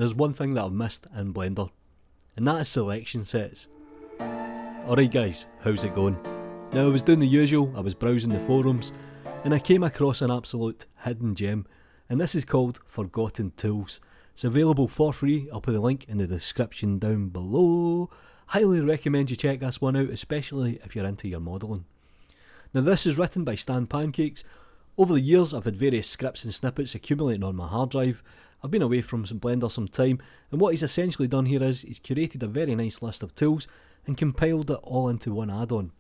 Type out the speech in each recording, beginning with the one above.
there's one thing that I've missed in Blender, and that is selection sets. Alright guys, how's it going? Now I was doing the usual, I was browsing the forums, and I came across an absolute hidden gem, and this is called Forgotten Tools. It's available for free, I'll put the link in the description down below. Highly recommend you check this one out, especially if you're into your modelling. Now this is written by Stan Pancakes. Over the years I've had various scripts and snippets accumulating on my hard drive. I've been away from Blender some time, and what he's essentially done here is he's curated a very nice list of tools and compiled it all into one add-on.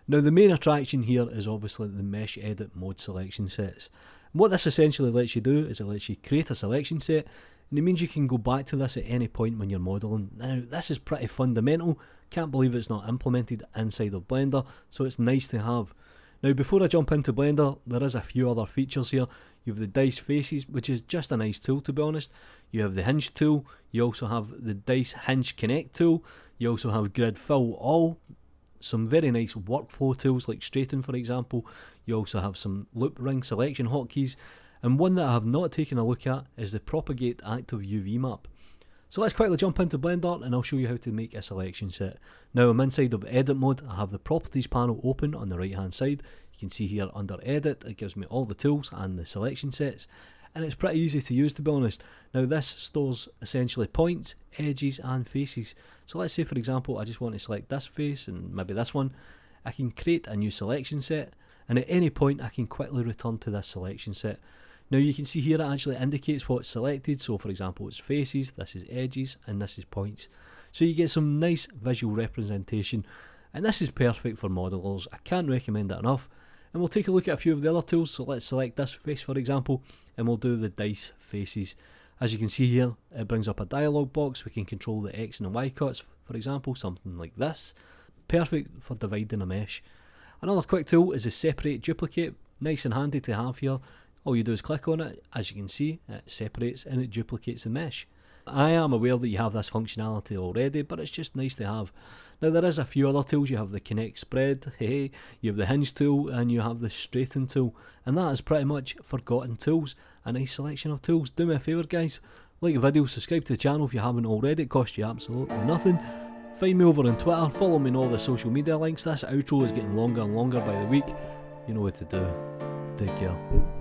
Now the main attraction here is obviously the mesh edit mode selection sets. And what this essentially lets you do is it lets you create a selection set, and it means you can go back to this at any point when you're modelling. Now this is pretty fundamental, can't believe it's not implemented inside of Blender, so it's nice to have. Now before I jump into Blender, there is a few other features here. You have the dice faces, which is just a nice tool to be honest. You have the hinge tool, you also have the dice hinge connect tool, you also have grid fill all, some very nice workflow tools like straighten for example. You also have some loop ring selection hotkeys, and one that I have not taken a look at is the propagate active UV map. So let's quickly jump into Blender and I'll show you how to make a selection set. Now I'm inside of edit mode, I have the properties panel open on the right hand side. You can see here under edit it gives me all the tools and the selection sets, and it's pretty easy to use to be honest. Now this stores essentially points, edges and faces. So let's say for example I just want to select this face and maybe this one. I can create a new selection set, and at any point I can quickly return to this selection set. Now you can see here it actually indicates what's selected, so for example it's faces, this is edges and this is points. So you get some nice visual representation, and this is perfect for modelers. I can't recommend it enough. And we'll take a look at a few of the other tools, so let's select this face for example, and we'll do the dice faces. As you can see here, it brings up a dialog box. We can control the X and Y cuts, for example, something like this. Perfect for dividing a mesh. Another quick tool is the separate duplicate, nice and handy to have here. All you do is click on it, as you can see, it separates and it duplicates the mesh. I am aware that you have this functionality already, but it's just nice to have. Now there is a few other tools. You have the connect spread, you have the hinge tool, and you have the straighten tool, and that is pretty much Forgotten Tools, a nice selection of tools. Do me a favour guys, like the video, subscribe to the channel if you haven't already, it costs you absolutely nothing. Find me over on Twitter, follow me on all the social media links. This outro is getting longer and longer by the week. You know what to do. Take care.